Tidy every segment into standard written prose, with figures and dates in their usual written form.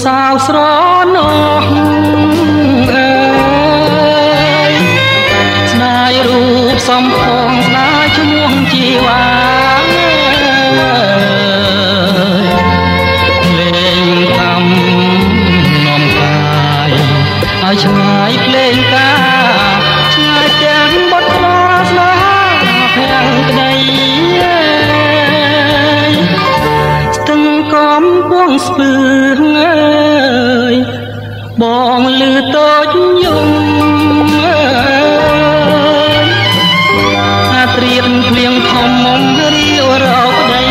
สาวស្រណោះអើយស្ដាយរូបសំផងស្ដាយឈ្មោះជីវ៉ាលេងកំនំកាយឲ្យឆ្ងាយភ្លេងកាឆ្ងាយទាំងបត់ខ្លាស្នេហាភាំងក្ដីស្ទឹងកំពុងស្ពឺបងលឺតូចយំអាត្រៀតភ្លៀងធំមុំរាវរោក្ដី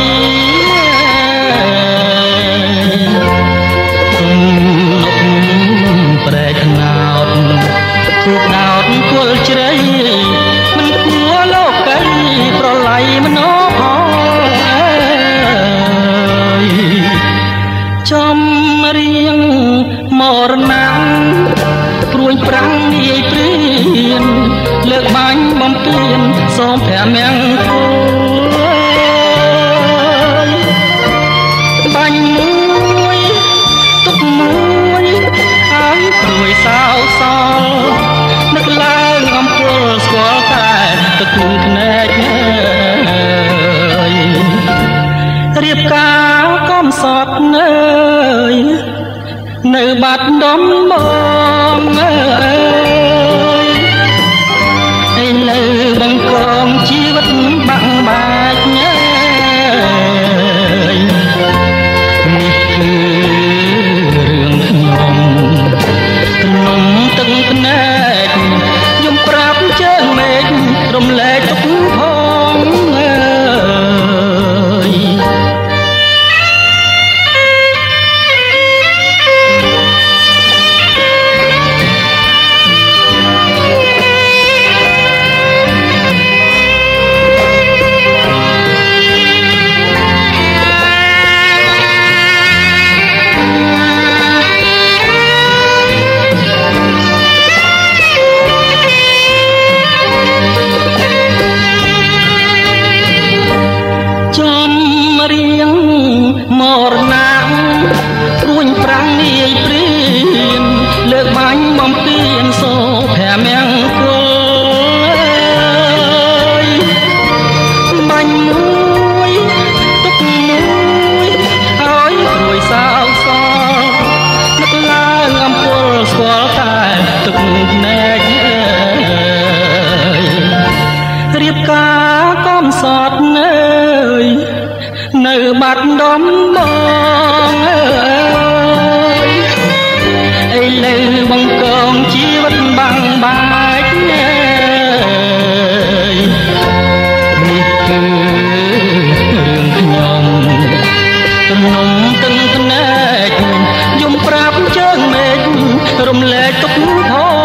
គុំលុកប្រែកណោតធូបដោតគល់ជ្រៃមិនគួរលោកីប្រឡ័យមនោផងចំរៀងមរណៈព្រួយប្រាំងនាយព្រៀនលើកបាញ់បំពេញសូមព្រះមង្គលបាញ់មួយទុកមួយហើយព្រួយសោសល់នឹកឡើងអំពើស្គាល់តែទឹកភ្នែករៀបការកំសត់នៅបាត់ដំបងអើយឥឡូវបង្កងជីវិតបាក់បាច់នេះគឺរឿងខ្ញុំនំទឹកភ្នែកខ្ញុំប្រាប់ជើងមេឃរំលែកទុកផងអើយមរណៈព្រួយប្រាំងនាយព្រៀនលើកបាញ់បំពេញសូព្រះមង្គលបាញ់មួយទុកមួយហើយព្រួយសោកសល់នឹកឡើងអំពើស្គាល់តែទឹកភ្នែករៀបការកំសត់នៅបាត់ដំបងអើយឥឡូវបង្កងជីវិតបាំងបាច់នេះគឺរឿងខ្ញុំទំនុំទឹកភ្នែកយំប្រាប់ជើងមេឃរំលែកទុកផង